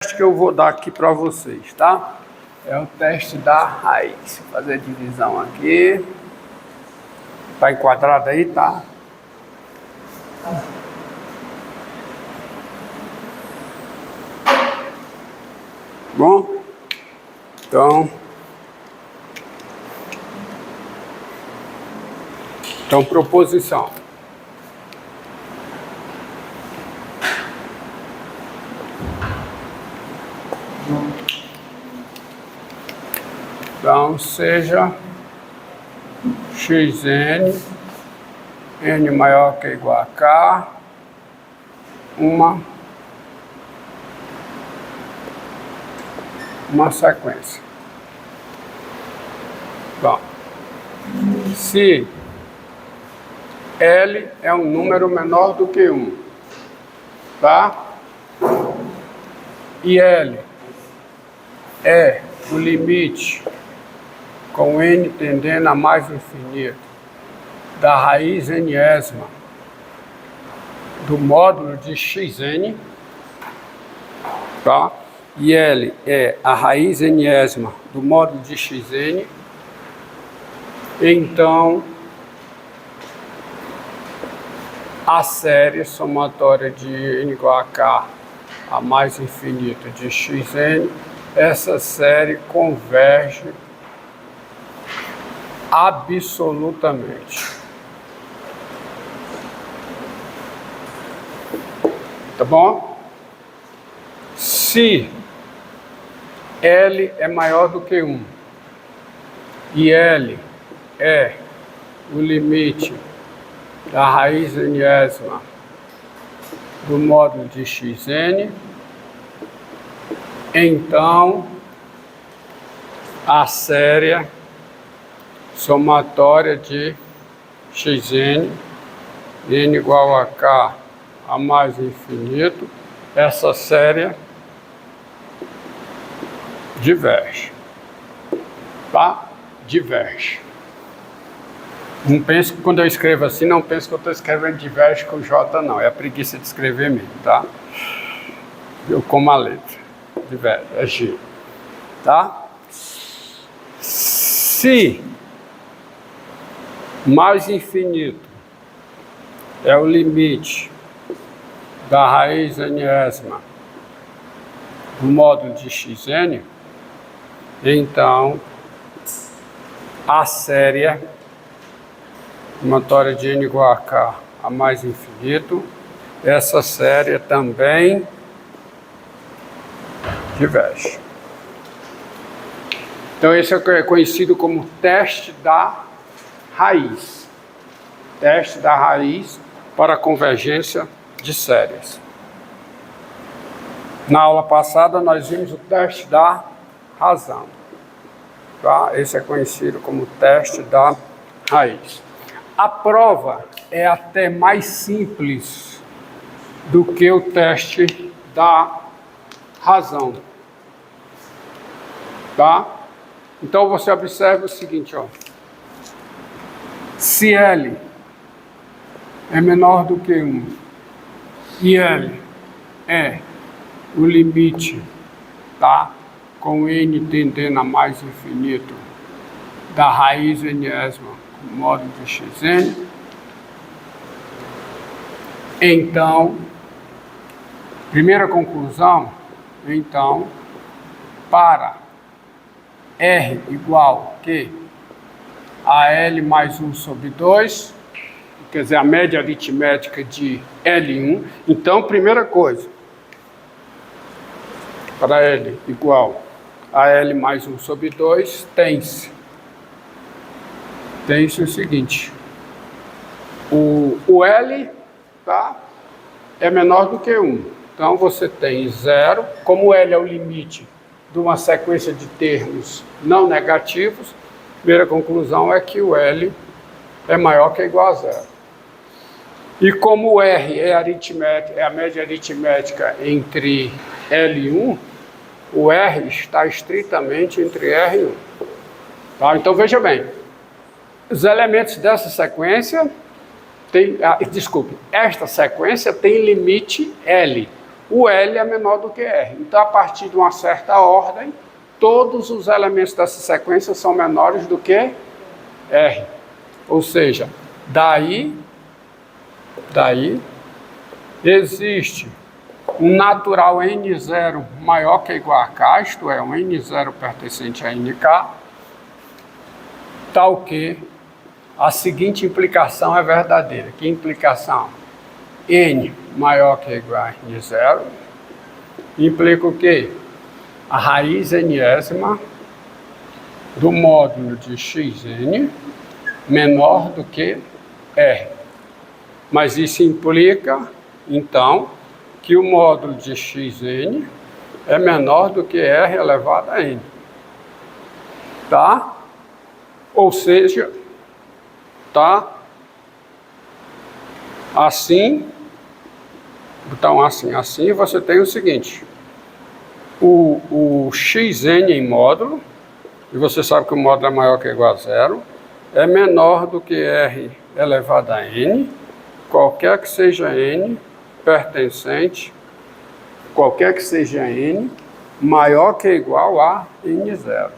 Que eu vou dar aqui para vocês, tá? É o teste da raiz. Vou fazer a divisão aqui. Tá enquadrado aí, tá? Bom? Então proposição. Então, seja xn, n maior que ou igual a k, uma sequência. Bom, se L é um número menor do que 1, tá? E L é o limite com n tendendo a mais infinito da raiz n-ésima do módulo de xn, tá? E L é a raiz n-ésima do módulo de xn, então a série somatória de n igual a k a mais infinito de xn, essa série converge absolutamente. Tá bom? Se L é maior do que 1 e L é o limite da raiz n-ésima do módulo de xn, então a série somatória de xn, n igual a k a mais infinito, essa série diverge, tá? Diverge. Não pense que quando eu escrevo assim, não pense que eu estou escrevendo diverge com J, não. É a preguiça de escrever mesmo, tá? Eu como a letra. Diverge, é G. Tá? Se mais infinito é o limite da raiz n-ésima do módulo de xn, então a série somatória de n igual a k a mais infinito, essa série também diverge. Então esse é conhecido como teste da raiz. Teste da raiz para convergência de séries. Na aula passada nós vimos o teste da razão. Tá? Esse é conhecido como teste da raiz. A prova é até mais simples do que o teste da razão. Tá? Então você observa o seguinte, ó. Se L é menor do que 1 e L é o limite, tá? Com n tendendo a mais infinito da raiz n-ésima do módulo de xn, então, primeira conclusão, então, para R igual que a L mais 1 sobre 2, quer dizer, a média aritmética de L1. Então, primeira coisa, para L igual a L mais 1 sobre 2, tem-se o seguinte, o L, tá, é menor do que 1. Então, você tem 0, como L é o limite de uma sequência de termos não negativos, a primeira conclusão é que o L é maior que ou igual a 0. E como o R é a média aritmética entre L e 1, o R está estritamente entre R e 1. Tá? Então veja bem, os elementos dessa sequência esta sequência tem limite L. o L é menor do que R. Então, a partir de uma certa ordem, todos os elementos dessa sequência são menores do que R. Ou seja, daí existe um natural N0 maior que ou igual a K, isto é, um N0 pertencente a NK, tal que a seguinte implicação é verdadeira. Que implicação? N maior que ou igual a N0 implica o quê? A raiz enésima do módulo de Xn menor do que R. Mas isso implica, então, que o módulo de Xn é menor do que R elevado a N. Tá? Ou seja, tá? Assim, então assim você tem o seguinte, o Xn em módulo, e você sabe que o módulo é maior que ou igual a zero, é menor do que R elevado a N, qualquer que seja N, pertencente, qualquer que seja N, maior que ou igual a N0.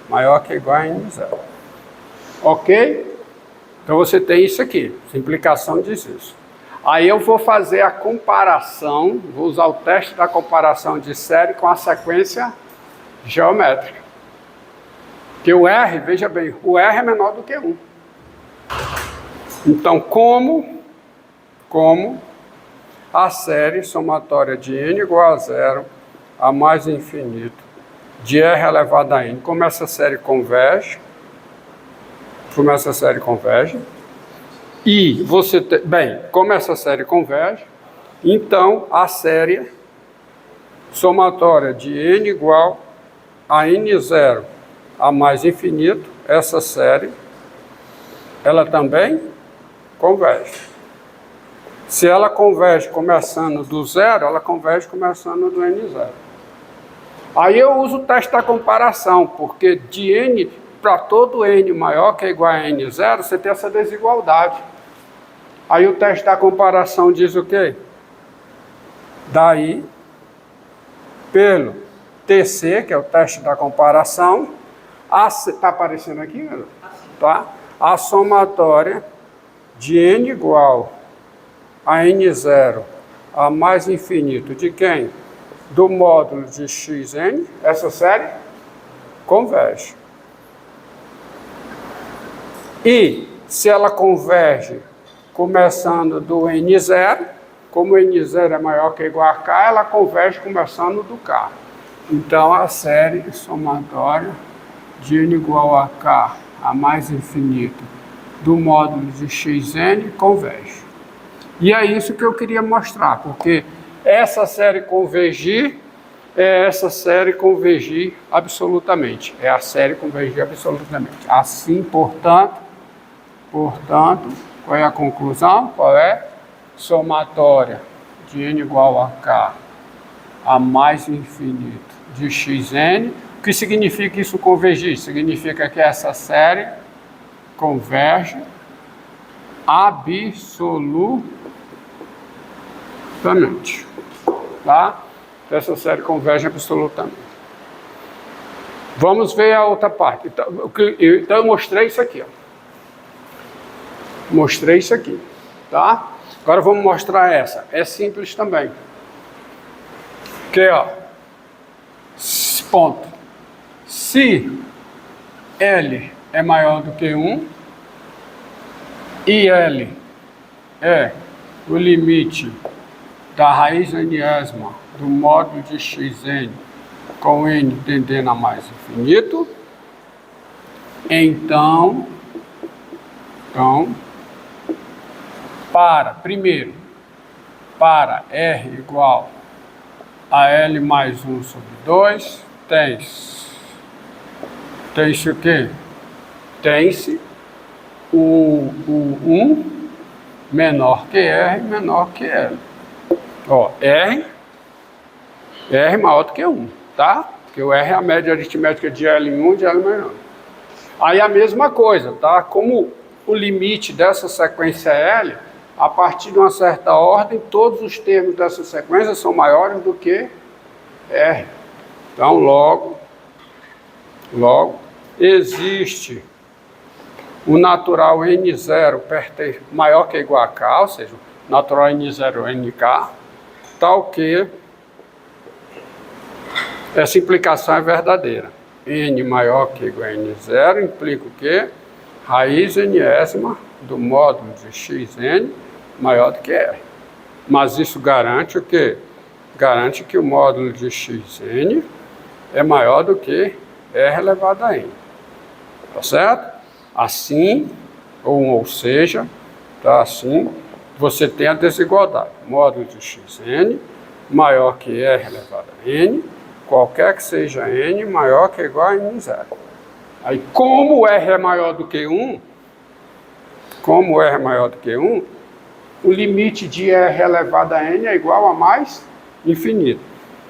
Maior que ou igual a N0. Ok? Então você tem isso aqui, essa implicação diz isso. Aí eu vou fazer a comparação, vou usar o teste da comparação de série com a sequência geométrica. Porque o R, veja bem, o R é menor do que 1. Então, como a série somatória de N igual a 0 a mais infinito de R elevado a N, como essa série converge, e você tem, bem, como essa série converge, então a série somatória de N igual a N0 a mais infinito, essa série, ela também converge. Se ela converge começando do zero, ela converge começando do N0. Aí eu uso o teste da comparação, porque de N para todo N maior que ou igual a N0, você tem essa desigualdade. Aí o teste da comparação diz o quê? Daí, pelo TC, que é o teste da comparação, está aparecendo aqui, galera? Tá? A somatória de N igual a N0 a mais infinito de quem? Do módulo de Xn, essa série converge. E se ela converge começando do N0, como o N0 é maior que ou igual a K, ela converge começando do K. Então a série somatória de N igual a K a mais infinito do módulo de Xn converge. E é isso que eu queria mostrar, porque essa série convergir é essa série convergir absolutamente. É a série convergir absolutamente. Assim, portanto, qual é a conclusão? Qual é? Somatória de N igual a K a mais infinito de Xn. O que significa isso convergir? Significa que essa série converge absolutamente. Tá? Essa série converge absolutamente. Vamos ver a outra parte. Então eu mostrei isso aqui. Ó. Mostrei isso aqui. Tá? Agora vamos mostrar essa. É simples também. Que, ó. Ponto. Se L é maior do que 1 e L é o limite da raiz enésima do módulo de Xn com N tendendo a mais infinito, então, primeiro, para R igual a L mais 1 sobre 2, tem-se o quê? Tem-se o 1 menor que R menor que L. Ó, R maior do que 1, tá? Porque o R é a média aritmética de L em 1 de L mais 1. Aí a mesma coisa, tá? Como o limite dessa sequência L A partir de uma certa ordem, todos os termos dessa sequência são maiores do que R. Então, logo, existe o natural N0 maior que ou igual a K, ou seja, o natural N0 NK, tal que essa implicação é verdadeira. N maior que ou igual a N0 implica o quê? Raiz Nésima do módulo de Xn maior do que R. Mas isso garante o quê? Garante que o módulo de Xn é maior do que R elevado a N. Tá certo? Assim, ou seja, tá assim, você tem a desigualdade. Módulo de Xn maior que R elevado a N, qualquer que seja N maior que ou igual a N0. Aí, como R é maior do que 1, o limite de R elevado a N é igual a mais infinito.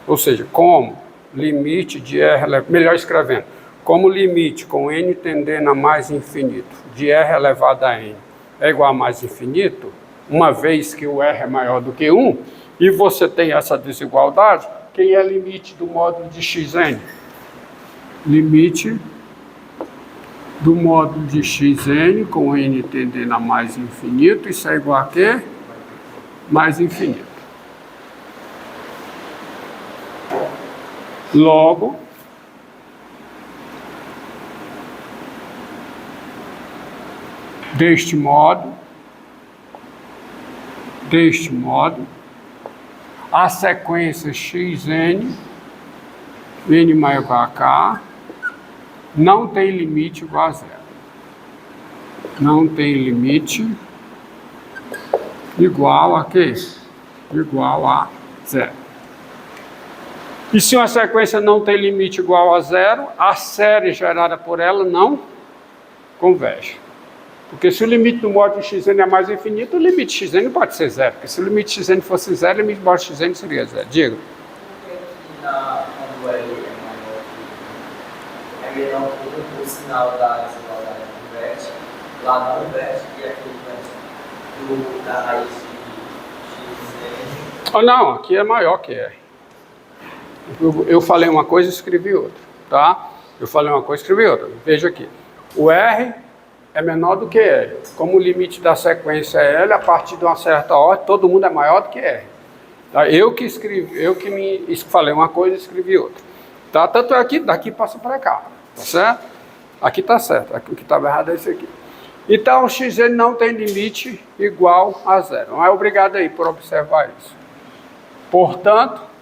Ou seja, como limite de R, melhor escrevendo, como limite com N tendendo a mais infinito de R elevado a N é igual a mais infinito, uma vez que o R é maior do que 1, e você tem essa desigualdade, quem é limite do módulo de Xn? Limite do módulo de Xn com N tendendo a mais infinito, isso é igual a quê? Mais infinito. Logo, deste modo, a sequência Xn, N maior ou igual a K, não tem limite igual a zero. Não tem limite igual a quê? Igual a zero. E se uma sequência não tem limite igual a zero, a série gerada por ela não converge. Porque se o limite do módulo de Xn é mais infinito, o limite de Xn não pode ser zero. Porque se o limite de Xn fosse zero, o limite do módulo de Xn seria zero. Diga. Quando L é maior que L não o sinal da desigualdade inverte, lá não inverte, e aqui da raiz de Xn. Não, aqui é maior que R. Eu falei uma coisa e escrevi outra, tá? Eu falei uma coisa e escrevi outra. Veja aqui. O R é menor do que R. Como o limite da sequência é L, a partir de uma certa ordem, todo mundo é maior do que R. Tá? Eu que falei uma coisa e escrevi outra. Tá? Tanto é que daqui passa para cá. Tá certo? Aqui está certo. Aqui, o que estava errado é isso aqui. Então, o Xn não tem limite igual a zero. Não é obrigado aí por observar isso. Portanto,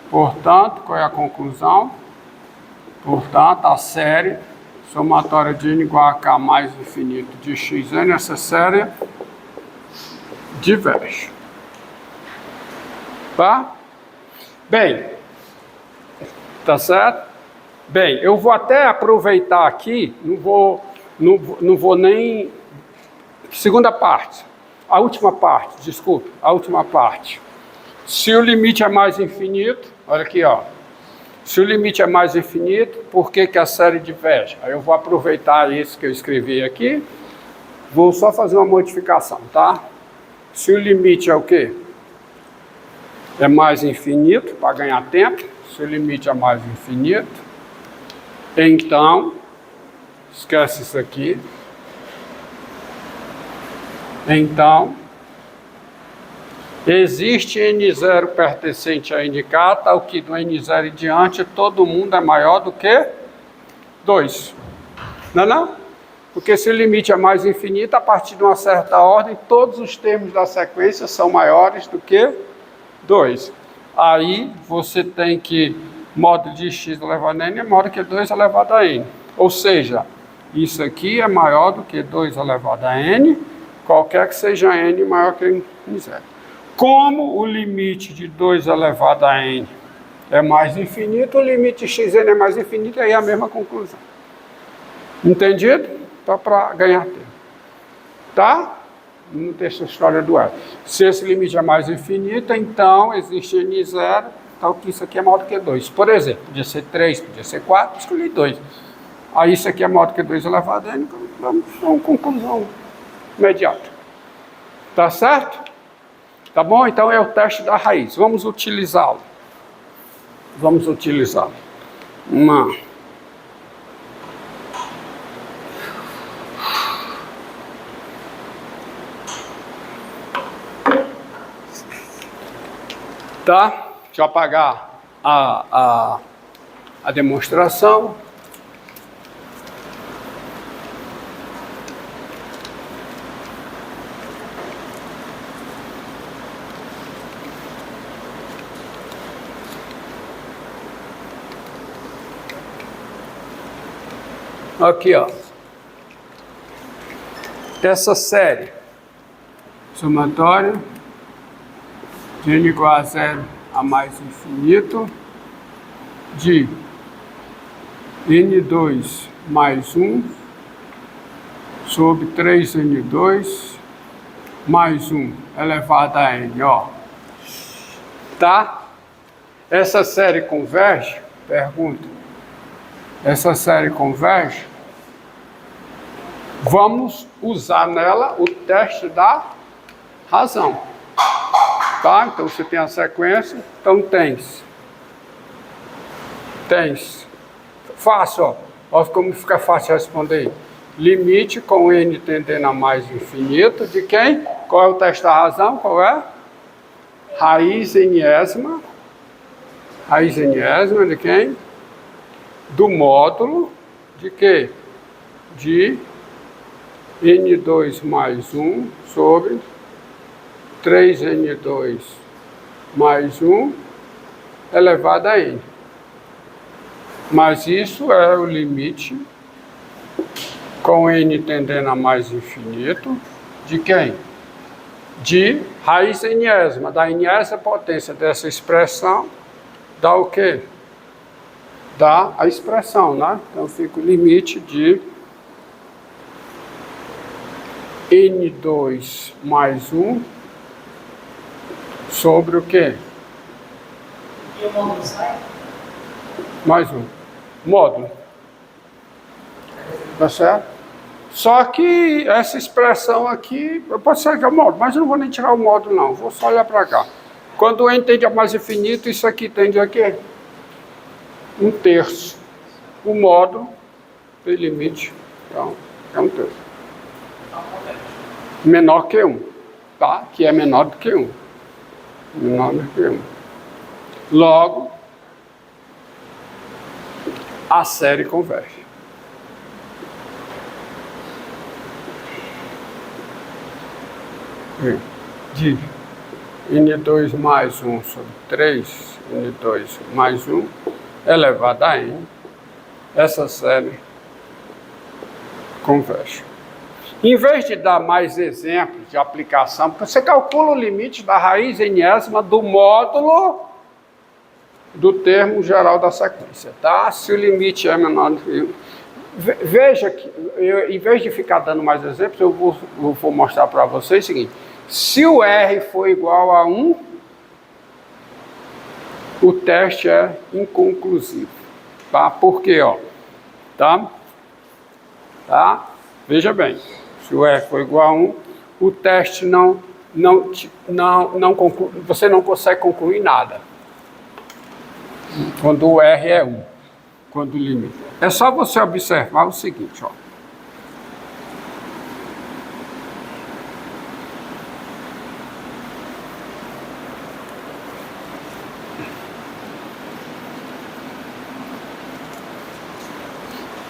qual é a conclusão? Portanto, a série somatória de N igual a K mais infinito de Xn, essa série diverge. Tá? Bem, tá certo? Bem, eu vou até aproveitar aqui, não vou nem... Segunda parte, a última parte. Se o limite é mais infinito, olha aqui, ó. Se o limite é mais infinito, por que a série diverge? Aí eu vou aproveitar isso que eu escrevi aqui, vou só fazer uma modificação, tá? Se o limite é o quê? É mais infinito, para ganhar tempo. Se o limite é mais infinito, então, esquece isso aqui. Então, existe N0 pertencente a NK, tal que do N0 em diante todo mundo é maior do que 2. Não? Porque se o limite é mais infinito, a partir de uma certa ordem, todos os termos da sequência são maiores do que 2. Aí você tem que módulo de x elevado a n é maior do que 2 elevado a n. Ou seja, isso aqui é maior do que 2 elevado a n, qualquer que seja n maior que n0. Como o limite de 2 elevado a n é mais infinito, o limite de xn é mais infinito, aí é a mesma conclusão. Entendido? Só para ganhar tempo. Tá? Não tem essa história do R. Se esse limite é mais infinito, então existe N0, tal que isso aqui é maior do que 2. Por exemplo, podia ser 3, podia ser 4, escolhi 2. Aí isso aqui é maior do que 2 elevado a n, vamos a uma conclusão imediata. Tá certo? Tá bom? Então é o teste da raiz. Vamos utilizá-lo. Vamos utilizá-lo. Tá? Deixa eu apagar a demonstração. Aqui, ó. Essa série somatória de n igual a 0 a mais infinito de n2 mais 1 sobre 3n2 mais 1 elevado a n, ó. Tá? Essa série converge? Pergunta. Essa série converge? Vamos usar nela o teste da razão. Tá? Então você tem a sequência, então tens. Fácil, ó. Olha como fica fácil responder. Limite com n tendendo a mais infinito de quem? Qual é o teste da razão? Qual é? Raiz enésima. Raiz enésima de quem? Do módulo de quê? De n2 mais 1 sobre 3n2 mais 1 elevado a n. Mas isso é o limite com n tendendo a mais infinito de quem? De raiz enésima. Da enésima potência dessa expressão dá o quê? Dá a expressão, né? Então fica o limite de n2 mais 1 sobre o quê? E o módulo sai? Mais 1. Módulo. Tá certo? Só que essa expressão aqui, eu posso sair que é o módulo, mas eu não vou nem tirar o módulo não, vou só olhar para cá. Quando o n tende a mais infinito, isso aqui tende a quê? 1/3. O módulo tem limite, então é 1/3. Menor que 1, tá? Que é menor do que 1. Menor do que 1. Logo, a série converge. De n2 mais 1 sobre 3, n2 mais 1, elevado a n, essa série converge. Em vez de dar mais exemplos de aplicação, você calcula o limite da raiz enésima do módulo do termo geral da sequência, tá? Se o limite é menor do que... Veja que, em vez de ficar dando mais exemplos, eu vou mostrar para vocês o seguinte. Se o R for igual a 1, o teste é inconclusivo, tá? Por quê, ó? Tá? Veja bem, se o R for igual a 1, o teste não conclui, você não consegue concluir nada. Quando o R é 1, quando o limite. É só você observar o seguinte, ó.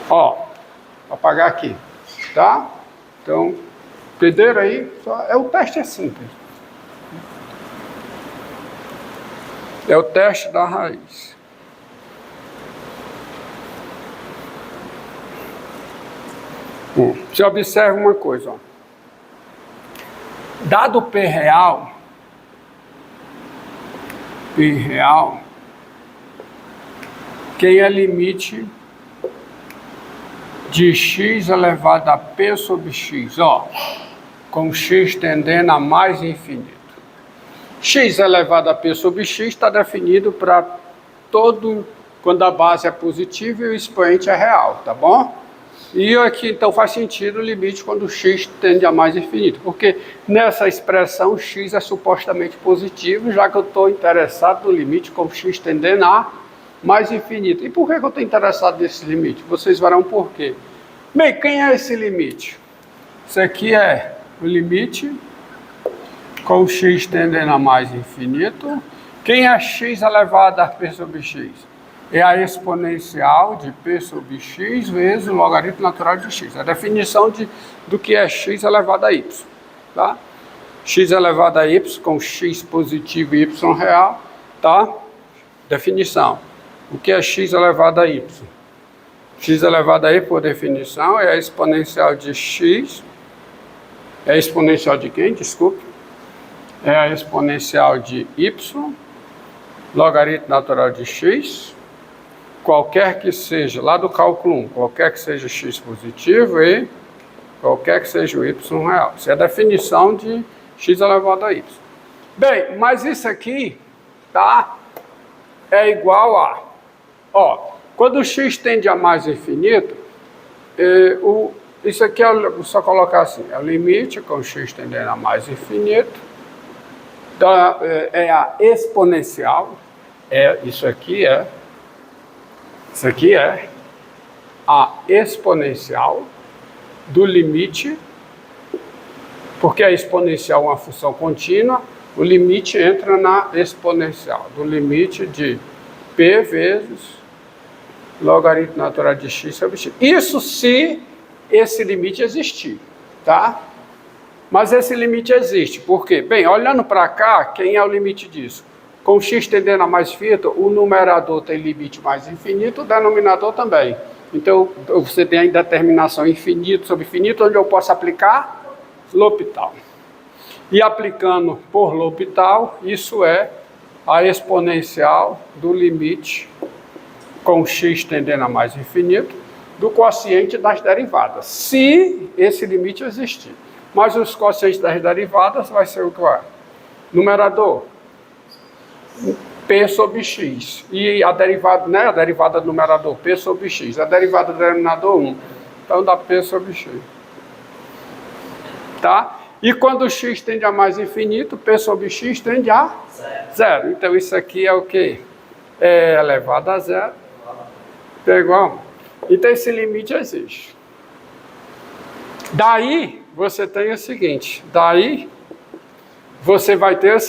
Ó, vou apagar aqui, tá? Então, entenderam aí? O teste é simples. É o teste da raiz. Você observa uma coisa, ó. Dado P real, quem é limite de x elevado a p sobre x, ó, com x tendendo a mais infinito. X elevado a p sobre x está definido para todo, quando a base é positiva e o expoente é real, tá bom? E aqui, então, faz sentido o limite quando x tende a mais infinito, porque nessa expressão x é supostamente positivo, já que eu estou interessado no limite com x tendendo a mais infinito. E por que eu estou interessado nesse limite? Vocês verão por quê. Bem, quem é esse limite? Isso aqui é o limite com x tendendo a mais infinito. Quem é x elevado a p sobre x? É a exponencial de p sobre x vezes o logaritmo natural de x. A definição do que é x elevado a y. Tá? X elevado a y com x positivo e y real. Tá? Definição. O que é x elevado a y? X elevado a y, por definição, é a exponencial de x. É a exponencial de quem? Desculpe. É a exponencial de y, logaritmo natural de x, qualquer que seja, lá do cálculo 1, qualquer que seja x positivo e qualquer que seja o y real. Isso é a definição de x elevado a y. Bem, mas isso aqui, tá? É igual a, ó, quando o x tende a mais infinito, isso aqui vou só colocar assim, é o limite com x tendendo a mais infinito, é a exponencial, isso aqui é a exponencial do limite, porque a exponencial é uma função contínua, o limite entra na exponencial, do limite de p vezes logaritmo natural de x sobre x. Isso se esse limite existir, tá? Mas esse limite existe, por quê? Bem, olhando para cá, quem é o limite disso? Com x tendendo a mais infinito, o numerador tem limite mais infinito, o denominador também. Então, você tem a indeterminação infinito sobre infinito, onde eu posso aplicar L'Hopital. E aplicando por L'Hopital, isso é a exponencial do limite com x tendendo a mais infinito, do quociente das derivadas, se esse limite existir. Mas os quocientes das derivadas vai ser o que é? Numerador, p sobre x. E a derivada, né, a derivada do numerador, p sobre x. A derivada do denominador, 1. Então dá p sobre x. Tá? E quando o x tende a mais infinito, p sobre x tende a zero. Então isso aqui é o quê? É elevado a zero. É igual. Então esse limite existe. Daí você tem o seguinte. Daí você vai ter o seguinte.